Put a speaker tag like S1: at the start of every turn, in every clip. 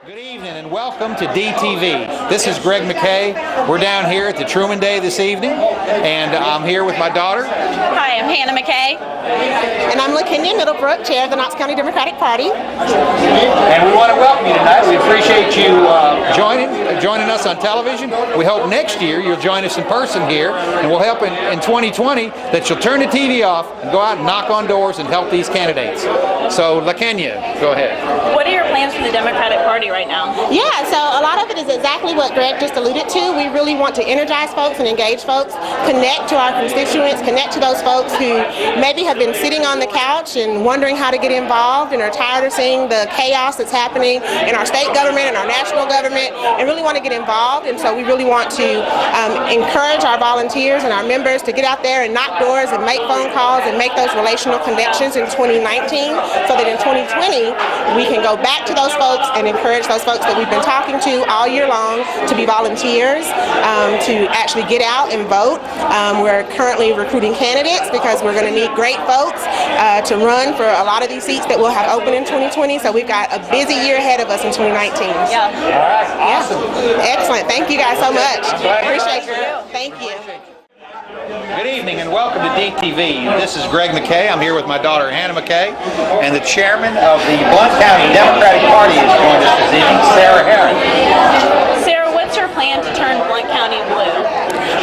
S1: Good evening and welcome to DTV. This is Greg Mackay. We're down here at the Truman Day this evening, and I'm here with my daughter.
S2: Hi, I'm Hannah Mackay.
S3: And I'm LaKenya Middlebrook, Chair of the Knox County Democratic Party.
S1: And we want to welcome you tonight. We appreciate you joining us on television. We hope next year you'll join us in person here, and we'll help in 2020 that you'll turn the TV off and go out and knock on doors and help these candidates. So, LaKenya, go ahead.
S2: What are your plans for the Democratic Party right now?
S3: Yeah, so a lot of it is exactly what Greg just alluded to. We really want to energize folks and engage folks, connect to our constituents, connect to those folks who maybe have been sitting on the couch and wondering how to get involved and are tired of seeing the chaos that's happening in our state government and our national government and really want to get involved. And so we really want to encourage our volunteers and our members to get out there and knock doors and make phone calls and make those relational connections in 2019 so that in 2020 we can go back to those folks and encourage those folks that we've been talking to all year long to be volunteers, to actually get out and vote. We're currently recruiting candidates because we're going to need great folks to run for a lot of these seats that we'll have open in 2020. So we've got a busy year ahead of us in 2019.
S2: Yeah.
S1: All right, awesome.
S3: Excellent. Thank you guys so much. Appreciate you. Thank you.
S1: Good evening and welcome to DTV. This is Greg Mackay. I'm here with my daughter Hannah Mackay, and the chairman of the Blount County Democratic Party has joined us this evening, Sarah Herron.
S2: Sarah, what's your plan to turn Blount County blue?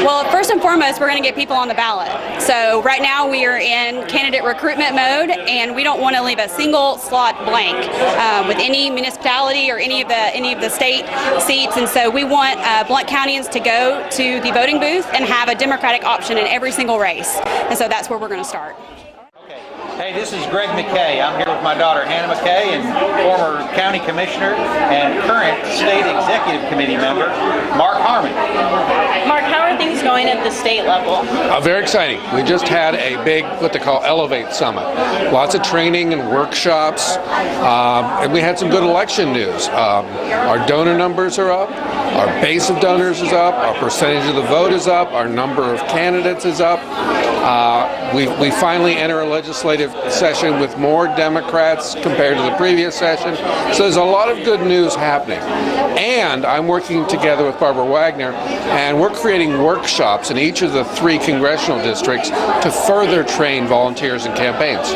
S4: Well, first and foremost, we're going to get people on the ballot. So right now we are in candidate recruitment mode, and we don't want to leave a single slot blank with any municipality or any of the state seats. And so we want Blount Countyans to go to the voting booth and have a Democratic option in every single race. And so that's where we're going to start.
S1: Hey, this is Greg Mackay. I'm here with my daughter Hannah Mackay and former county commissioner and current state executive committee member Mark Harmon.
S2: Mark, how are things going at the state level?
S5: Very exciting. We just had a big, what they call Elevate Summit. Lots of training and workshops, and we had some good election news. Our donor numbers are up, our base of donors is up, our percentage of the vote is up, our number of candidates is up. We finally enter a legislative session with more Democrats compared to the previous session. So there's a lot of good news happening. And I'm working together with Barbara Wagner, and we're creating workshops in each of the 3 congressional districts to further train volunteers and campaigns.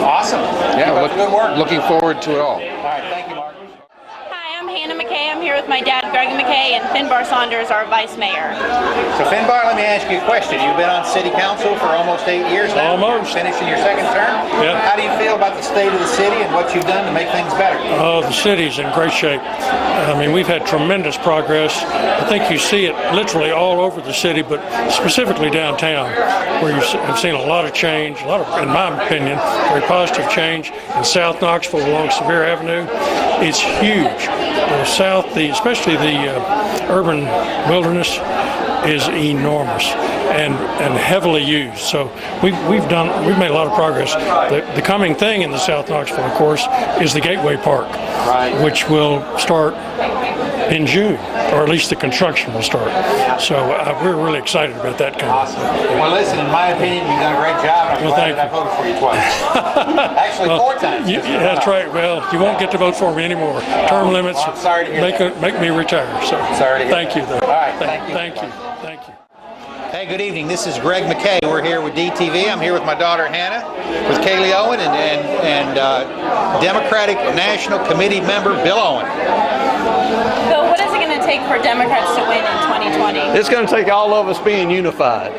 S1: Awesome.
S5: Yeah,
S1: good work.
S5: Looking forward to it all.
S1: All right, thank you, Mark.
S2: Hi, I'm Hannah Mackay. I'm here with my dad, Greg Mackay, and Finbar Saunders, our vice mayor.
S1: So Finbar, let me ask you a question. You've been on city council for almost 8 years now.
S6: Almost.
S1: Finishing your second term.
S6: Yeah.
S1: How do you feel about the state of the city and what you've done to make things better?
S6: The city's in great shape. I mean, we've had tremendous progress. I think you see it literally all over the city, but specifically downtown, where you have seen a lot of change, in my opinion, very positive change in South Knoxville along Sevier Avenue. It's huge. The south, especially the urban wilderness, is enormous and heavily used. So we've made a lot of progress. The coming thing in the South Knoxville, of course, is the Gateway Park,
S1: right,
S6: which will start in June, or at least the construction will start. So we're really excited about that coming.
S1: Awesome. Well, listen, in my opinion, you've done a great job. I'm glad that I voted for you twice. Actually, 4 times.
S6: Yeah, that's right. Well, you won't get to vote for me anymore. Term limits
S1: I'm sorry to hear
S6: make me retire. So
S1: sorry to hear
S6: thank you, though.
S1: All right, thank you.
S6: Thank you. Thank you.
S1: Hey, good evening. This is Greg Mackay. We're here with DTV. I'm here with my daughter Hannah, with Kaylee Owen, and Democratic National Committee member Bill Owen.
S2: So what is it going to take for Democrats to win in 2020?
S7: It's going to take all of us being unified.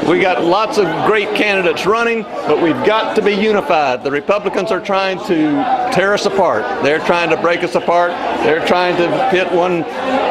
S7: We got lots of great candidates running, but we've got to be unified. The Republicans are trying to tear us apart. They're trying to break us apart. They're trying to pit one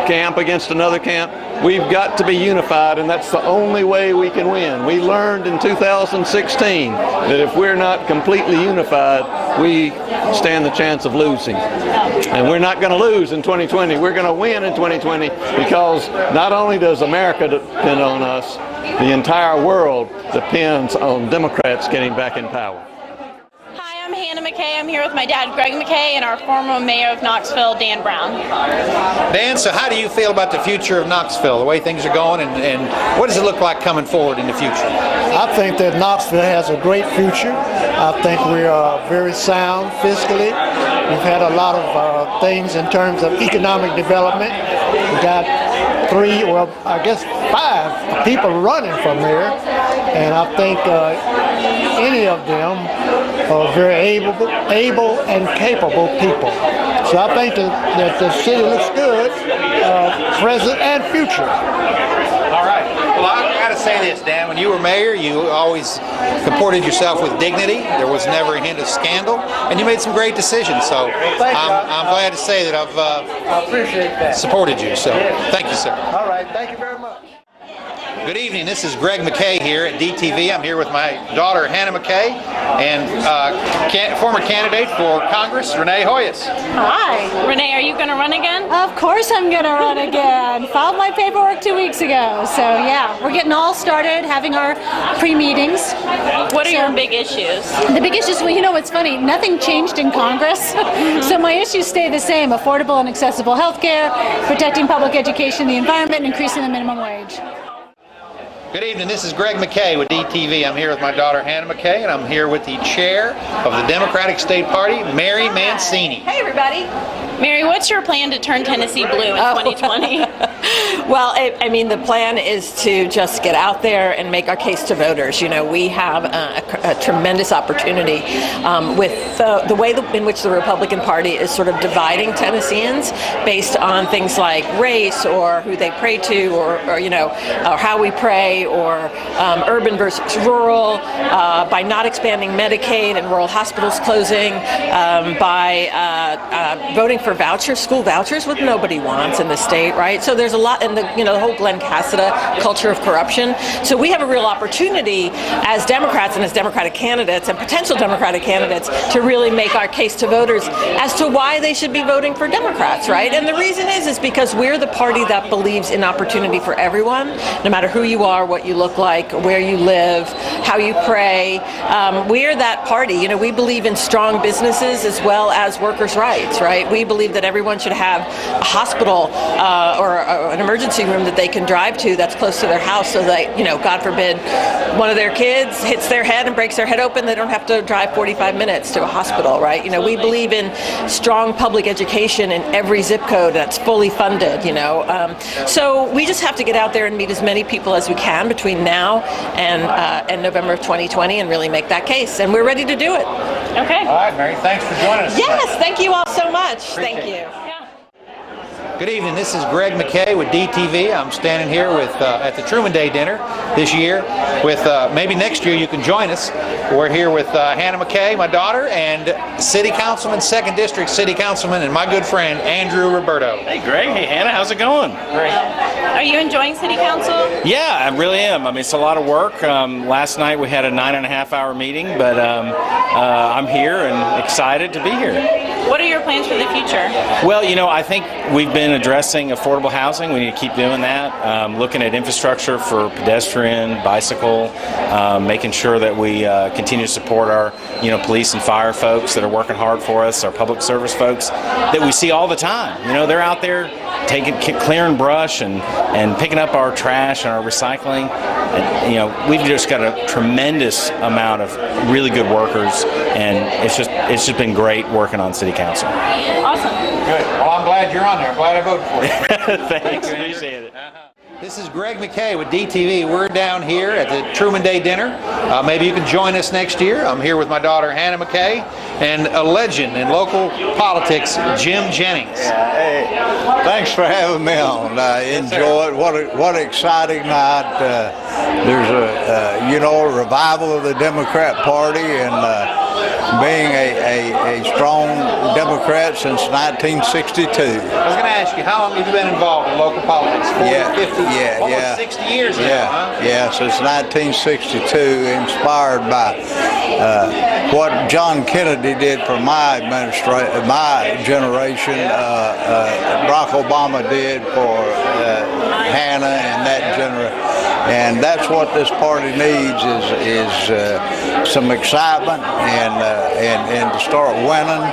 S7: camp against another camp. We've got to be unified, and that's the only way we can win. We learned in 2016 that if we're not completely unified, we stand the chance of losing. And we're not going to lose in 2020. We're going to win in 2020 because not only does America depend on us, the entire world depends on Democrats getting back in power.
S2: Hi, I'm Hannah Mackay. I'm here with my dad, Greg Mackay, and our former mayor of Knoxville, Dan Brown.
S1: Dan, so how do you feel about the future of Knoxville, the way things are going, and what does it look like coming forward in the future?
S8: I think that Knoxville has a great future. I think we are very sound fiscally. We've had a lot of things in terms of economic development. We got 5 people running from there, and I think any of them are very able and capable people. So I think that the city looks good, present and future.
S1: All right. Well, I've got to say this, Dan. When you were mayor, you always comported yourself with dignity. There was never a hint of scandal, and you made some great decisions. So I'm glad to say that I've
S8: I appreciate that.
S1: supported you. So thank you, sir.
S8: All right. Thank you very much.
S1: Good evening. This is Greg Mackay here at DTV. I'm here with my daughter, Hannah Mackay, and former candidate for Congress, Renee Hoyas.
S2: Hi. Renee, are you going to run again?
S9: Of course I'm going to run again. Filed my paperwork 2 weeks ago. So yeah, we're getting all started, having our pre-meetings.
S2: What are your big issues?
S9: The big issues, well, you know what's funny? Nothing changed in Congress. So my issues stay the same: affordable and accessible health care, protecting public education, the environment, and increasing the minimum wage.
S1: Good evening. This is Greg Mackay with DTV. I'm here with my daughter, Hannah Mackay, and I'm here with the chair of the Democratic State Party, Mary Mancini.
S10: Hey, everybody.
S2: Mary, what's your plan to turn Tennessee blue in 2020?
S10: Well, I mean, the plan is to just get out there and make our case to voters. You know, we have a tremendous opportunity with the way in which the Republican Party is sort of dividing Tennesseans based on things like race or who they pray to or you know, or how we pray or urban versus rural, by not expanding Medicaid and rural hospitals closing, by voting for school vouchers, what nobody wants in the state, right? So there's a lot, and the whole Glenn Cassida culture of corruption. So we have a real opportunity as Democrats and as Democratic candidates and potential Democratic candidates to really make our case to voters as to why they should be voting for Democrats, right? And the reason is because we're the party that believes in opportunity for everyone, no matter who you are, what you look like, where you live, how you pray. We're that party. You know, we believe in strong businesses as well as workers' rights, right? We believe that everyone should have a hospital or an emergency room that they can drive to that's close to their house, so that, you know, God forbid, one of their kids hits their head and breaks their head open, they don't have to drive 45 minutes to a hospital, right? You know, we believe in strong public education in every zip code that's fully funded, you know. So we just have to get out there and meet as many people as we can between now and November of 2020 and really make that case. And we're ready to do it.
S2: Okay.
S1: All right, Mary, thanks for joining us.
S10: Yes, thank you all so much. Thank you.
S1: Good evening. This is Greg Mackay with DTV. I'm standing here with at the Truman Day Dinner this year. With maybe next year you can join us. We're here with Hannah Mackay, my daughter, and City Councilman, 2nd District City Councilman, and my good friend Andrew Roberto.
S11: Hey, Greg. Hey, Hannah. How's it going?
S1: Great.
S2: Are you enjoying City Council?
S11: Yeah, I really am. I mean, it's a lot of work. Last night we had a 9.5-hour meeting, but I'm here and excited to be here.
S2: What are your plans for the future?
S11: Well, you know, I think we've been addressing affordable housing. We need to keep doing that. Looking at infrastructure for pedestrian, bicycle, making sure that we continue to support our, you know, police and fire folks that are working hard for us, our public service folks that we see all the time. You know, they're out there clearing brush and picking up our trash and our recycling. And, you know, we've just got a tremendous amount of really good workers, and it's just been great working on City Council.
S2: Awesome.
S1: Good. Well, I'm glad you're on there. I'm glad I voted for you.
S11: Thanks. Appreciate it.
S1: This is Greg Mackay with DTV. We're down here at the Truman Day Dinner. Maybe you can join us next year. I'm here with my daughter, Hannah Mackay, and a legend in local politics, Jim Jennings.
S12: Yeah, hey, thanks for having me on. I enjoy it. What an exciting night. There's a revival of the Democrat Party, and being a strong Democrat since 1962.
S1: I was going to ask you, how long have you been involved in local politics? 40, 50, almost 60 years now, huh?
S12: Yeah, since 1962, inspired by what John Kennedy did for my generation, Barack Obama did for Hannah and that generation. and that's what this party needs is some excitement and to start winning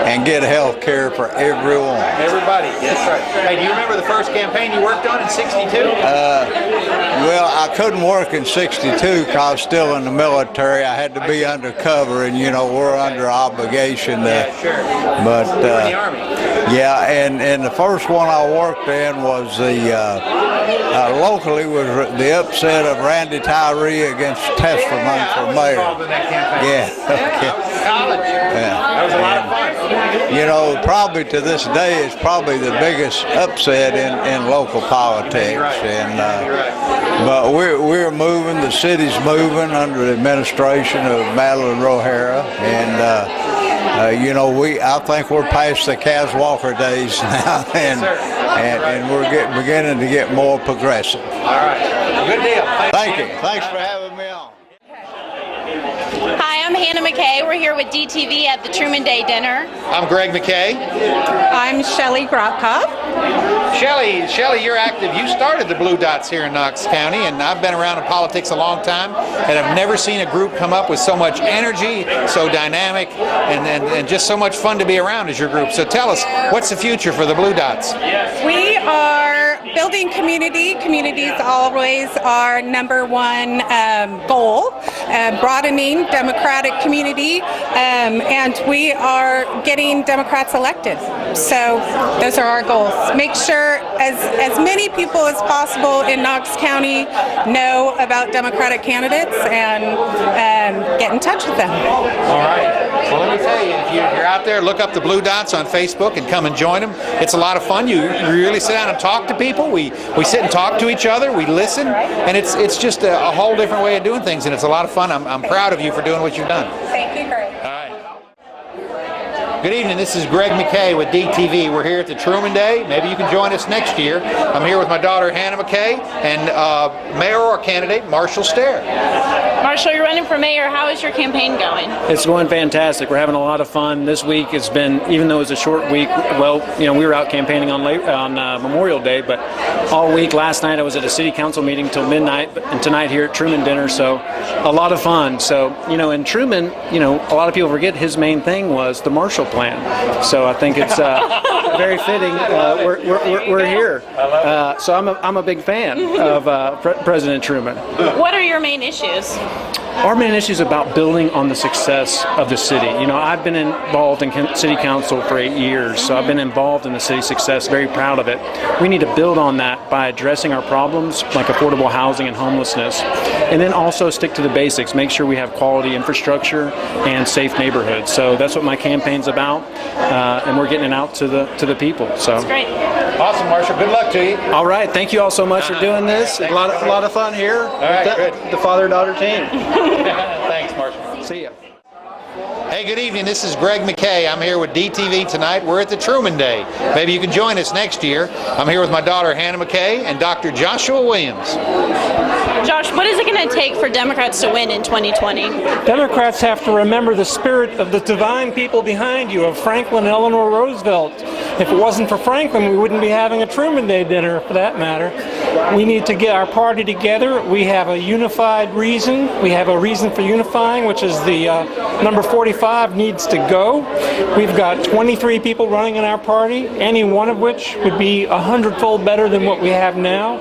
S12: and get health care for everyone.
S1: Everybody, that's right. Hey, do you remember the first campaign you worked on in '62?
S12: Well, I couldn't work in '62 because I was still in the military. I had to be undercover, and we're under obligation.
S1: Sure.
S12: But
S1: you were in the Army.
S12: yeah, and the first one I worked in was locally was the upset of Randy Tyree against Testerman for mayor. Yeah.
S1: College. That was a lot of fun.
S12: Probably to this day, it's probably the biggest upset in local politics. But we're moving. The city's moving under the administration of Madeline O'Hara, and I think we're past the Kaz Walker days now, and we're beginning to get more progressive.
S1: All right. Good deal.
S12: Thank you. Thanks for having me on.
S2: Hi, I'm Hannah Mackay. We're here with DTV at the Truman Day Dinner.
S1: I'm Greg Mackay.
S13: I'm Shelley Grotkoff.
S1: Shelley, you're active. You started the Blue Dots here in Knox County, and I've been around in politics a long time, and I've never seen a group come up with so much energy, so dynamic, and just so much fun to be around as your group. So tell us, what's the future for the Blue Dots?
S13: We are building community. Community is always our number one goal, broadening Democratic community, and we are getting Democrats elected. So those are our goals. Make sure as many people as possible in Knox County know about Democratic candidates and get in touch with them.
S1: All right. Well, let me tell you, if you're out there, look up the Blue Dots on Facebook and come and join them. It's a lot of fun. You really sit down and talk to people. We sit and talk to each other. We listen, and it's just a whole different way of doing things, and it's a lot of fun. I'm proud of you for doing what you've done.
S13: Thank you, Greg.
S1: All right. Good evening. This is Greg Mackay with DTV. We're here at the Truman Day. Maybe you can join us next year. I'm here with my daughter Hannah Mackay and mayoral candidate Marshall Stair.
S2: Marshall, you're running for mayor. How is your campaign going?
S14: It's going fantastic. We're having a lot of fun. This week has been, even though it was a short week, we were out campaigning on Memorial Day, but all week. Last night I was at a city council meeting till midnight, and tonight here at Truman Dinner, so a lot of fun. So, in Truman, a lot of people forget his main thing was the Marshall Plan. So I think it's very fitting. We're here. So I'm a big fan of President Truman.
S2: What are your main issues?
S14: Our main issue is about building on the success of the city. I've been involved in city council for 8 years, so I've been involved in the city's success, very proud of it. We need to build on that by addressing our problems like affordable housing and homelessness, and then also stick to the basics, make sure we have quality infrastructure and safe neighborhoods. So that's what my campaign's about, and we're getting it out to the people. So
S2: that's great.
S1: Awesome, Marshall. Good luck to you.
S14: All right. Thank you all so much for doing this. A lot of fun here.
S1: All right, good.
S14: The father-daughter team.
S1: Thanks, Marshall. See ya. Hey, good evening. This is Greg Mackay. I'm here with DTV tonight. We're at the Truman Day. Maybe you can join us next year. I'm here with my daughter Hannah Mackay and Dr. Joshua Williams.
S2: Josh, what is it going to take for Democrats to win in 2020?
S15: Democrats have to remember the spirit of the divine people behind you, of Franklin and Eleanor Roosevelt. If it wasn't for Franklin, we wouldn't be having a Truman Day dinner, for that matter. We need to get our party together. We have a unified reason. We have a reason for unifying, which is the number 45 needs to go. We've got 23 people running in our party, any one of which would be 100-fold better than what we have now.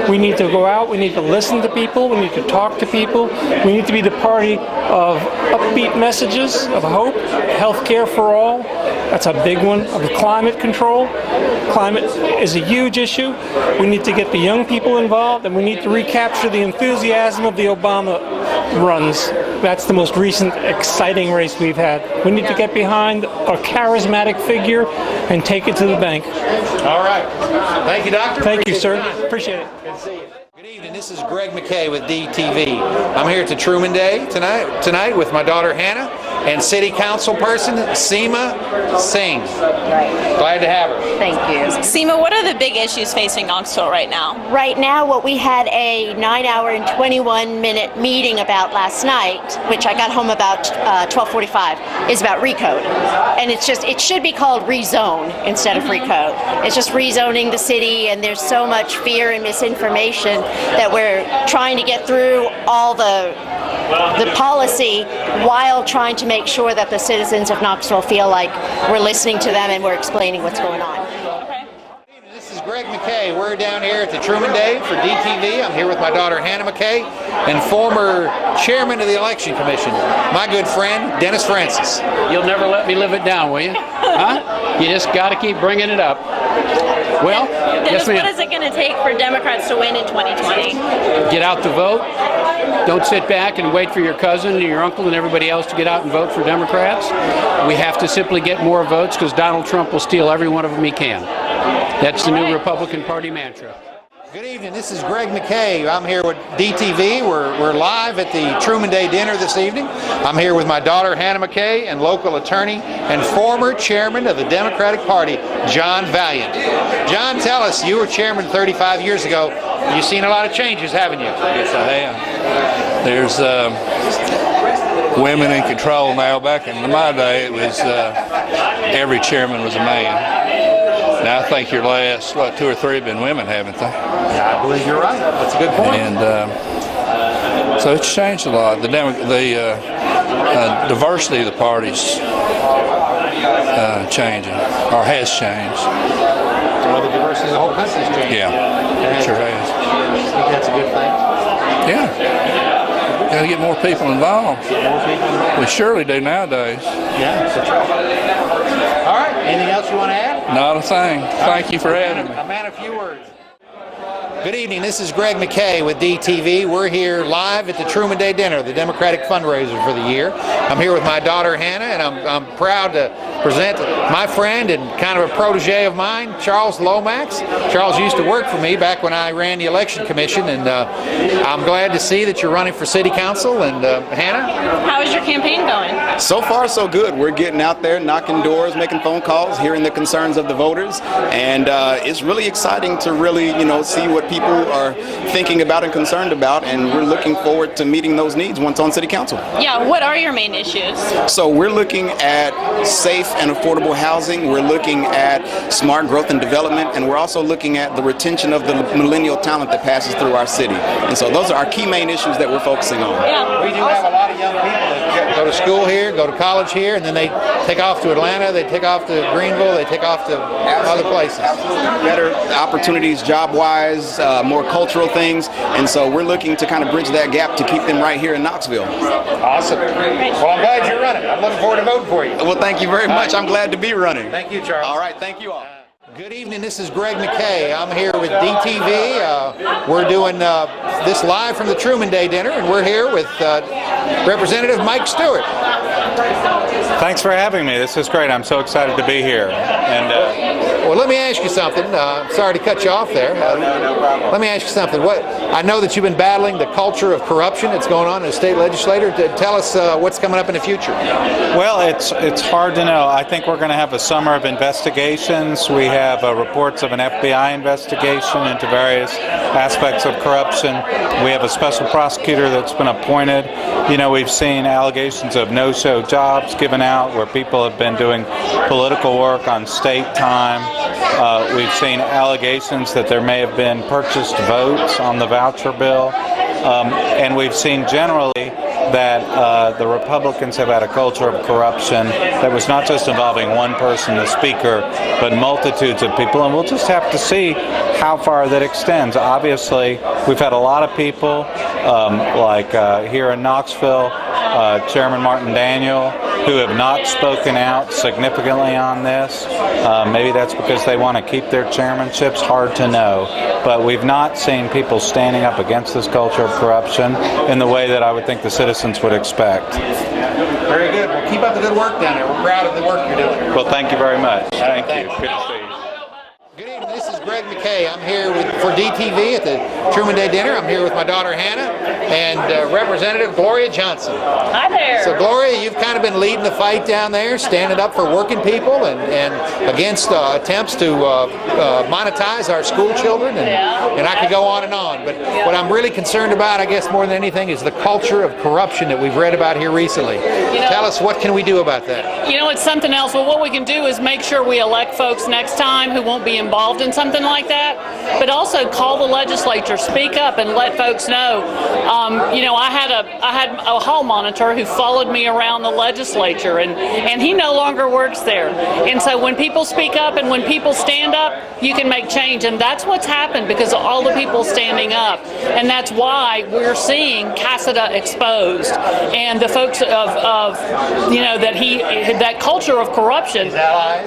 S15: We need to go out. We need to listen to people. We need to talk to people. We need to be the party of upbeat messages, of hope, health care for all. That's a big one. Of climate control. Climate is a huge issue. We need to get the young people involved, and we need to recapture the enthusiasm of the Obama runs. That's the most recent exciting race we've had. We need to get behind a charismatic figure and take it to the bank.
S1: All right. Thank you, Doctor.
S15: Thank you, sir. Appreciate it.
S1: Good to see you. Good evening. This is Greg Mackay with DTV. I'm here at the Truman Day tonight with my daughter Hannah and City Council person Seema Singh. Glad to have her.
S16: Thank you.
S2: Seema, what are the big issues facing Knoxville right now?
S16: Right now, what we had a 9-hour and 21-minute meeting about last night, which I got home about 12:45, is about recode. And it should be called rezone instead of recode. It's just rezoning the city, and there's so much fear and misinformation that we're trying to get through all the policy while trying to make sure that the citizens of Knoxville feel like we're listening to them and we're explaining what's going on.
S1: This is Greg Mackay. We're down here at the Truman Day for DTV. I'm here with my daughter Hannah Mackay and former chairman of the Election Commission, my good friend Dennis Francis.
S17: You'll never let me live it down, will you? Huh? You just got to keep bringing it up. Well,
S2: Dennis,
S17: yes, ma'am.
S2: what is it going to take for Democrats to win in 2020?
S17: Get out to vote. Don't sit back and wait for your cousin and your uncle and everybody else to get out and vote for Democrats. We have to simply get more votes because Donald Trump will steal every one of them he can. That's the new Republican Party mantra.
S1: Good evening. This is Greg Mackay. I'm here with DTV. We're live at the Truman Day Dinner this evening. I'm here with my daughter Hannah Mackay and local attorney and former chairman of the Democratic Party, John Valiant. John, tell us, you were chairman 35 years ago. You've seen a lot of changes, haven't you?
S18: Yes, I have. There's women in control now. Back in my day, it was every chairman was a man. Now I think your last, 2 or 3 have been women, haven't they?
S1: Yeah, I believe you're right. That's a good point.
S18: And so it's changed a lot. The diversity of the parties changing, or has changed.
S1: Well, the diversity of the whole country has changed.
S18: Yeah, it sure has.
S1: I think that's a good thing.
S18: Yeah. Got to get more people involved. We surely do nowadays.
S1: Yeah, that's right. All right. Anything else you want to add?
S18: Not a thing. Thank you for having me.
S1: A man of few words. Good evening. This is Greg Mackay with DTV. We're here live at the Truman Day Dinner, the Democratic fundraiser for the year. I'm here with my daughter Hannah, and I'm proud to present my friend and kind of a protege of mine, Charles Lomax. Charles used to work for me back when I ran the Election Commission, and I'm glad to see that you're running for City Council. And Hannah?
S2: How is your campaign going?
S19: So far, so good. We're getting out there, knocking doors, making phone calls, hearing the concerns of the voters, and it's really exciting to really, see what people are thinking about and concerned about, and we're looking forward to meeting those needs once on City Council.
S2: Yeah, what are your main issues?
S19: So we're looking at safe and affordable housing, we're looking at smart growth and development, and we're also looking at the retention of the millennial talent that passes through our city. And so those are our key main issues that we're focusing on.
S1: Yeah, we do have a lot of young people that go to school here, go to college here, and then they take off to Atlanta, they take off to Greenville, they take off to other places.
S19: Better opportunities job-wise, more cultural things, and so we're looking to kind of bridge that gap to keep them right here in Knoxville.
S1: Awesome. Well, I'm glad you're running. I'm looking forward to voting for you.
S19: Well, thank you very much. I'm glad to be running.
S1: Thank you, Charles.
S19: All right, thank you all.
S1: Good evening. This is Greg Mackay. I'm here with DTV. We're doing this live from the Truman Day Dinner, and we're here with Representative Mike Stewart.
S20: Thanks for having me. This is great. I'm so excited to be here. And
S1: well, let me ask you something. Sorry to cut you off there. Let me ask you something. I know that you've been battling the culture of corruption that's going on in the state legislature. Tell us what's coming up in the future.
S20: Well, it's hard to know. I think we're going to have a summer of investigations. We have reports of an FBI investigation into various aspects of corruption. We have a special prosecutor that's been appointed. We've seen allegations of no-show jobs given out where people have been doing political work on state time. We've seen allegations that there may have been purchased votes on the voucher bill. And we've seen generally that the Republicans have had a culture of corruption that was not just involving one person, the speaker, but multitudes of people. And we'll just have to see how far that extends. Obviously, we've had a lot of people, like here in Knoxville, Chairman Martin Daniel, who have not spoken out significantly on this. Maybe that's because they want to keep their chairmanships, hard to know. But we've not seen people standing up against this culture of corruption in the way that I would think the citizens would expect.
S1: Very good. Well, keep up the good work down there. We're proud of the work you're doing.
S20: Well, thank you very much. Thank you. Good to see you.
S1: Good evening. This is Greg Mackay. I'm here for DTV at the Truman Day Dinner. I'm here with my daughter Hannah and Representative Gloria Johnson.
S2: Hi there.
S1: So Gloria, you've kind of been leading the fight down there, standing up for working people and against attempts to monetize our school children, and I could go on and on. But what I'm really concerned about, I guess more than anything, is the culture of corruption that we've read about here recently. Tell us, what can we do about that?
S21: It's something else. Well, what we can do is make sure we elect folks next time who won't be involved in something something like that, but also call the legislature, speak up, and let folks know. I had a hall monitor who followed me around the legislature, and he no longer works there. And so when people speak up and when people stand up, you can make change, and that's what's happened because of all the people standing up, and that's why we're seeing Casada exposed and the folks that culture of corruption.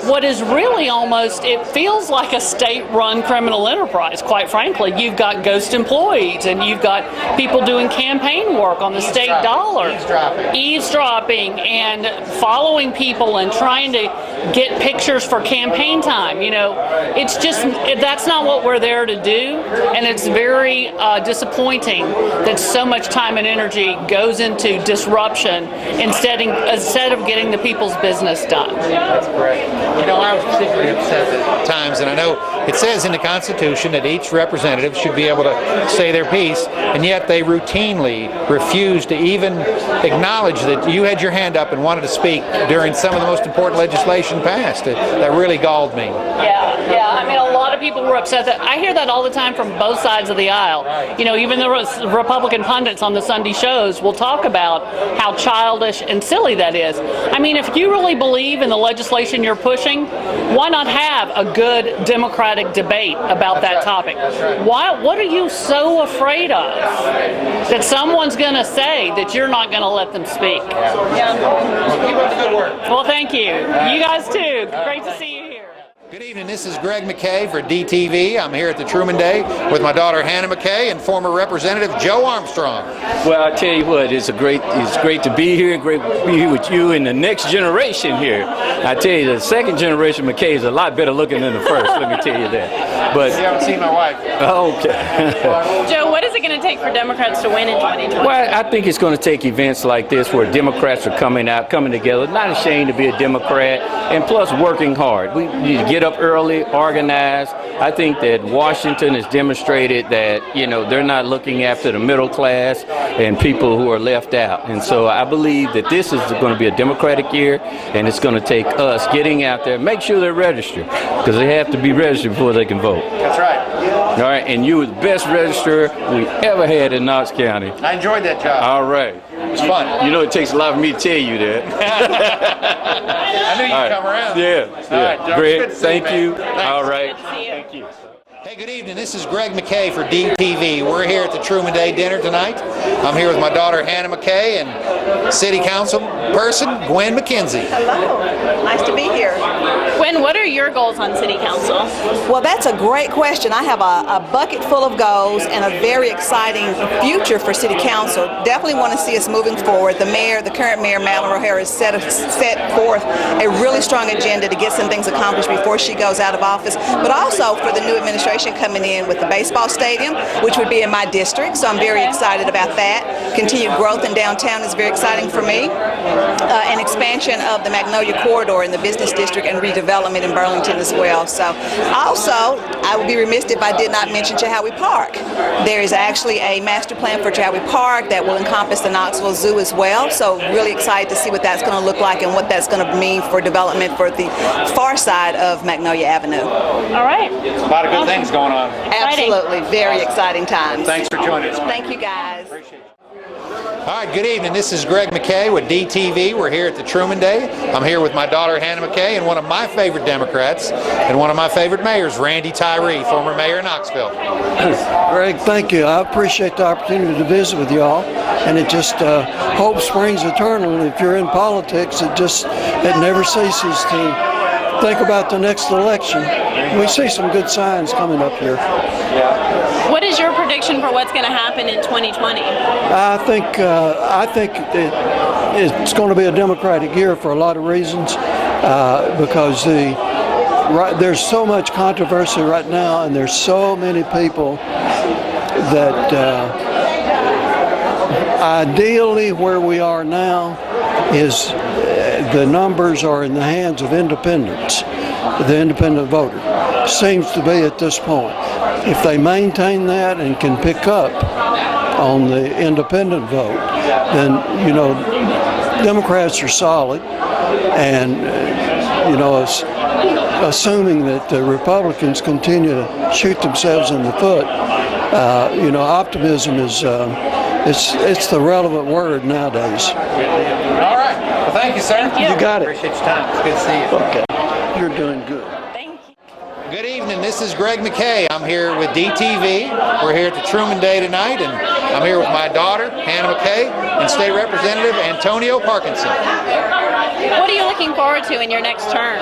S21: What is really it feels like a state-run criminal enterprise, quite frankly. You've got ghost employees, and you've got people doing campaign work on the state dollar, eavesdropping and following people and trying to get pictures for campaign time. It's just, that's not what we're there to do, and it's very disappointing that so much time and energy goes into disruption instead of getting the people's business done.
S1: That's great. I was particularly upset at times, and I know it says in the Constitution that each representative should be able to say their piece, and yet they routinely refuse to even acknowledge that you had your hand up and wanted to speak during some of the most important legislation passed. That really galled me.
S21: Yeah. A lot of people were upset. I hear that all the time from both sides of the aisle. Even the Republican pundits on the Sunday shows will talk about how childish and silly that is. If you really believe in the legislation you're pushing, why not have a good democratic debate about that topic? What are you so afraid of that someone's going to say that you're not going to let them speak?
S1: Keep up the good work.
S21: Well, thank you. You guys too. Great to see you here.
S1: Good evening, this is Greg Mackay for DTV. I'm here at the Truman Day with my daughter Hannah Mackay and former Representative Joe Armstrong.
S22: Well, I tell you what, it's great to be here, great to be here with you and the next generation here. I tell you, the second generation Mackay is a lot better looking than the first, let me tell you that. But
S1: you haven't seen my wife.
S22: Okay.
S2: Joe, what is it going to take for Democrats to win in 2020?
S22: Well, I think it's going to take events like this where Democrats are coming together, not ashamed to be a Democrat, and plus working hard. We need to get up early, organize. I think that Washington has demonstrated that, they're not looking after the middle class and people who are left out. And so I believe that this is going to be a Democratic year, and it's going to take us getting out there, make sure they're registered, because they have to be registered before they can vote.
S1: That's right.
S22: All right, and you were the best registrar we ever had in Knox County.
S1: I enjoyed that job.
S22: All right.
S1: It was fun.
S22: It takes a lot for me to tell you that.
S1: I knew you'd come around.
S22: Yeah.
S1: All right, Joe,
S22: Greg, thank you.
S1: Thanks.
S22: All right.
S1: Thank you. Hey, good evening. This is Greg Mackay for DTV. We're here at the Truman Day Dinner tonight. I'm here with my daughter Hannah Mackay and City Council person Gwen McKenzie.
S23: Hello. Nice to be here.
S2: Gwen, what are your goals on City Council?
S23: Well, that's a great question. I have a bucket full of goals and a very exciting future for City Council. Definitely want to see us moving forward. The current mayor, Madeline O'Hara, has set forth a really strong agenda to get some things accomplished before she goes out of office, but also for the new administration coming in with the baseball stadium, which would be in my district, so I'm very excited about that. Continued growth in downtown is very exciting for me. An expansion of the Magnolia Corridor in the business district and redevelopment in Burlington as well. So also, I would be remiss if I did not mention Chehaui Park. There is actually a master plan for Chehaui Park that will encompass the Knoxville Zoo as well, so really excited to see what that's going to look like and what that's going to mean for development for the far side of Magnolia Avenue.
S2: All right.
S1: A lot of good things going on.
S23: Absolutely. Very exciting times.
S1: Thanks for joining us.
S23: Thank you, guys.
S1: All right, good evening. This is Greg Mackay with DTV. We're here at the Truman Day. I'm here with my daughter Hannah Mackay and one of my favorite Democrats and one of my favorite mayors, Randy Tyree, former mayor of Knoxville.
S24: Greg, thank you. I appreciate the opportunity to visit with y'all. And it just, hope springs eternal. If you're in politics, it never ceases to think about the next election. We see some good signs coming up here.
S2: What is your prediction for what's going to happen in 2020?
S24: I think it's going to be a Democratic year for a lot of reasons, because there's so much controversy right now, and there's so many people that ideally where we are now is the numbers are in the hands of independents, the independent voter. Seems to be at this point. If they maintain that and can pick up on the independent vote, then, Democrats are solid. And, assuming that the Republicans continue to shoot themselves in the foot. Optimism is it's the relevant word nowadays.
S1: All right. Well, thank you, sir.
S24: You got it.
S1: Appreciate your time. It's good to see you.
S24: Okay. You're doing good.
S1: Good evening. This is Greg Mackay. I'm here with DTV. We're here at the Truman Day tonight, and I'm here with my daughter, Hannah Mackay, and State Representative Antonio Parkinson.
S2: What are you looking forward to in your next term?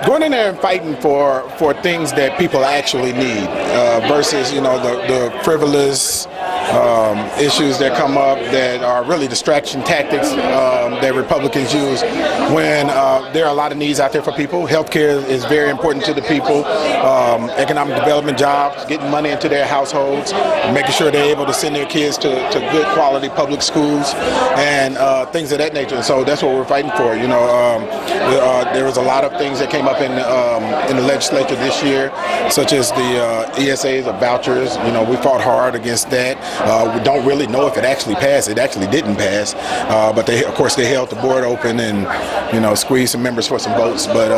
S3: Going in there and fighting for things that people actually need versus, the frivolous issues that come up that are really distraction tactics that Republicans use when there are a lot of needs out there for people. Healthcare is very important to the people. Economic development, jobs, getting money into their households, making sure they're able to send their kids to good quality public schools and things of that nature. And so that's what we're fighting for. There was a lot of things that came up in the legislature this year, such as the ESAs or vouchers. We fought hard against that. We don't really know if it actually passed. It actually didn't pass, but they held the board open and squeezed some members for some votes. But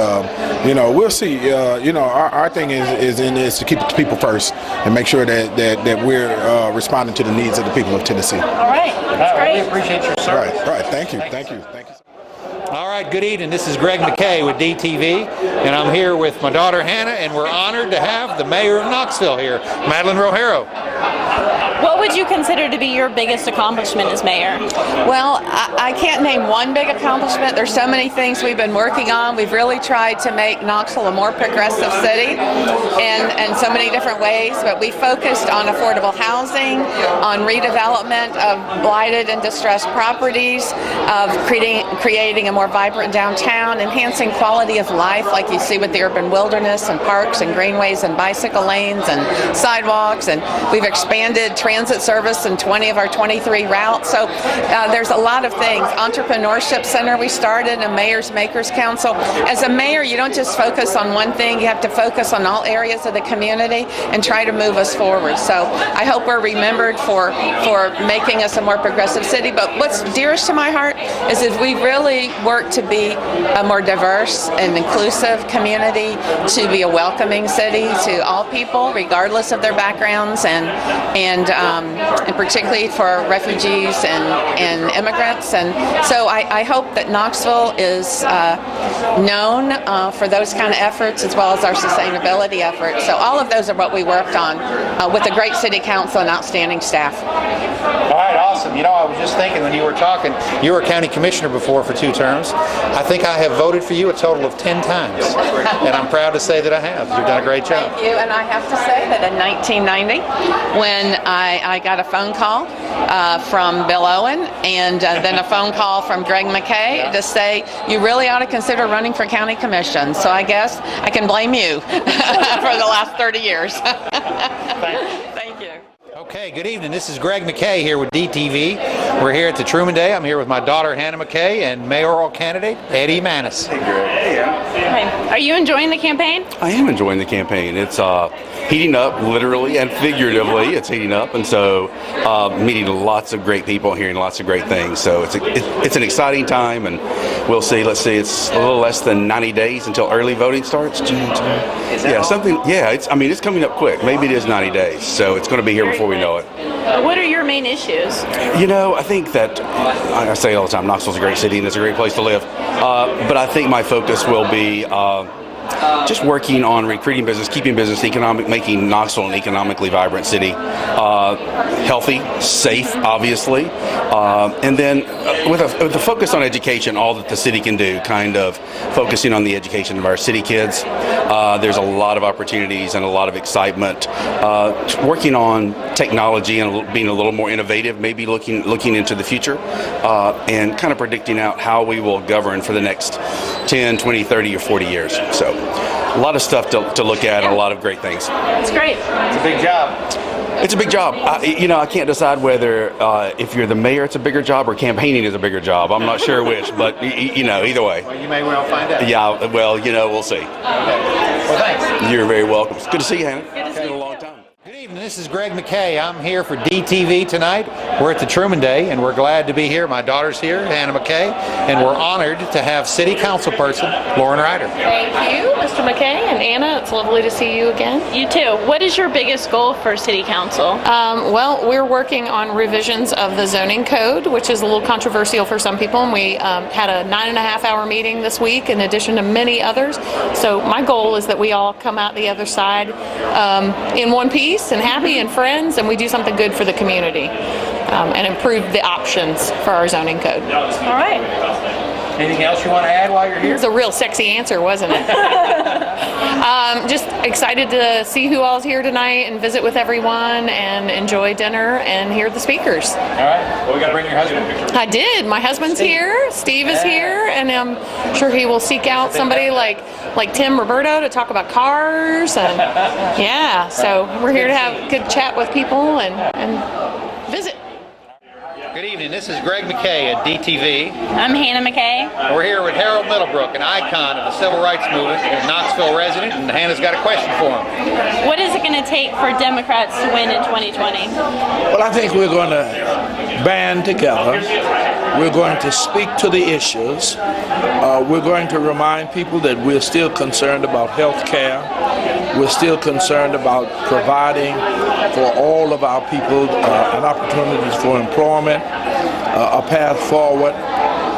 S3: we'll see. Our thing is to keep it to people first and make sure that we're responding to the needs of the people of Tennessee.
S2: All right, that's great.
S1: We appreciate your service.
S3: All right. Thank you.
S1: All right, good evening. This is Greg Mackay with DTV, and I'm here with my daughter Hannah, and we're honored to have the mayor of Knoxville here, Madeline Rogero.
S2: What would you consider to be your biggest accomplishment as mayor?
S4: Well, I can't name one big accomplishment. There's so many things we've been working on. We've really tried to make Knoxville a more progressive city in so many different ways, but we focused on affordable housing, on redevelopment of blighted and distressed properties, of creating a more vibrant downtown, enhancing quality of life like you see with the urban wilderness and parks and greenways and bicycle lanes and sidewalks, and we've expanded transit service in 20 of our 23 routes. So there's a lot of things. Entrepreneurship Center we started, a Mayor's Makers Council. As a mayor, you don't just focus on one thing. You have to focus on all areas of the community and try to move us forward. So I hope we're remembered for making us a more progressive city. But what's dearest to my heart is if we really work to be a more diverse and inclusive community, to be a welcoming city to all people, regardless of their backgrounds, and particularly for refugees and immigrants. And so I hope that Knoxville is known for those kind of efforts as well as our sustainability efforts. So all of those are what we worked on with a great city council and outstanding staff.
S1: All right, awesome. I was just thinking when you were talking, you were county commissioner before for 2 terms. I think I have voted for you a total of 10 times, and I'm proud to say that I have. You've done a great job.
S4: Thank you, and I have to say that in 1990, when I got a phone call from Bill Owen and then a phone call from Greg Mackay to say, you really ought to consider running for county commission. So I guess I can blame you for the last 30 years. Thank you.
S1: Okay, good evening. This is Greg Mackay here with DTV. We're here at the Truman Day. I'm here with my daughter Hannah Mackay and mayoral candidate Eddie Manis.
S5: Hey, Greg.
S2: Hi. Are you enjoying the campaign?
S5: I am enjoying the campaign. It's heating up, literally and figuratively. It's heating up, and so meeting lots of great people, hearing lots of great things. So it's an exciting time, and we'll see. Let's see. It's a little less than 90 days until early voting starts. June. Yeah, something. Yeah, it's coming up quick. Maybe it is 90 days. So it's going to be here before we know it.
S2: What are your main issues?
S5: I think that I say all the time, Knoxville's a great city and it's a great place to live. But I think my focus will be just working on recruiting business, keeping business, making Knoxville an economically vibrant city, healthy, safe, obviously, and then with a focus on education, all that the city can do, kind of focusing on the education of our city kids. There's a lot of opportunities and a lot of excitement. Working on technology and being a little more innovative, maybe looking into the future, and kind of predicting out how we will govern for the next 10, 20, 30, or 40 years. So a lot of stuff to look at and a lot of great things.
S2: That's great.
S1: It's a big job.
S5: It's a big job. I can't decide whether if you're the mayor, it's a bigger job, or campaigning is a bigger job. I'm not sure which, but either way.
S1: Well, you may well find out.
S5: Yeah, well, we'll see.
S1: Okay. Well, thanks.
S5: You're very welcome. It's good to see you, Hannah. It's been a long time.
S1: Good evening. evening, this is Greg Mackay. I'm here for DTV tonight. We're at the Truman Day, and we're glad to be here. My daughter's here, Hannah Mackay, and we're honored to have City Council person Lauren Ryder.
S21: Thank you, Mr. McKay and Anna. It's lovely to see you again.
S2: You too. What is your biggest goal for City Council?
S21: Well, we're working on revisions of the zoning code, which is a little controversial for some people, and we had a 9.5-hour meeting this week in addition to many others. So my goal is that we all come out the other side in one piece and happy and friends, and we do something good for the community and improve the options for our zoning code.
S2: All right.
S1: Anything else you want to add while you're here?
S21: It was a real sexy answer, wasn't it? Just excited to see who all's here tonight and visit with everyone and enjoy dinner and hear the speakers.
S1: All right. Well, we got to bring your husband.
S21: I did. My husband's here. Steve is here, and I'm sure he will seek out somebody like Tim Roberto to talk about cars. And yeah, so we're here to have a good chat with people and visit.
S1: Good evening, this is Greg Mackay at DTV.
S2: I'm Hannah Mackay.
S1: We're here with Harold Middlebrook, an icon of the civil rights movement, a Knoxville resident, and Hannah's got a question for him.
S2: What is it going to take for Democrats to win in 2020?
S6: Well, I think we're going to band together. We're going to speak to the issues. We're going to remind people that we're still concerned about health care. We're still concerned about providing for all of our people an opportunities for employment, a path forward,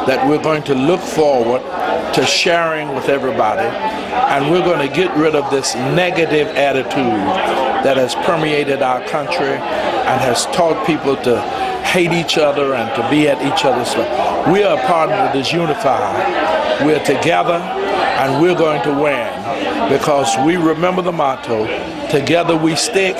S6: that we're going to look forward to sharing with everybody, and we're going to get rid of this negative attitude that has permeated our country and has taught people to hate each other and to be at each other's back. We are a part of this unified. We're together, and we're going to win because we remember the motto, together we stick,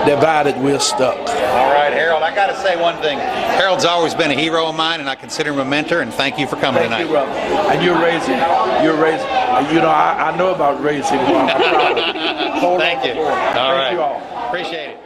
S6: divided we're stuck.
S1: All right, Harold, I got to say one thing. Harold's always been a hero of mine, and I consider him a mentor, and thank you for coming tonight.
S6: Thank you, brother. And you're raising, you know, I know about raising.
S1: Thank you. All right.
S6: Thank you all.
S1: Appreciate it.